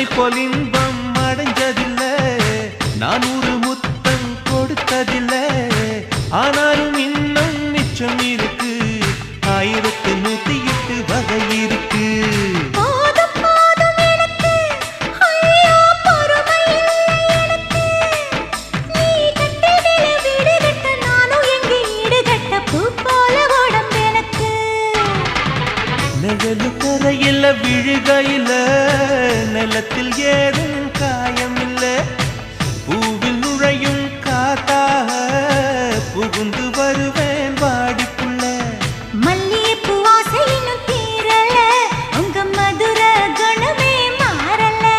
உன்னை போல் இன்பம் அடைஞ்சதில்லை, நான் ஒரு முத்தம் கொடுத்ததில்லை. ஆனாலும் இன்னும் மிச்சம் இருக்கு, 1108 வகை இருக்கு. நிழலு கரையில விழுகையில நிலத்தில் ஏதும் காய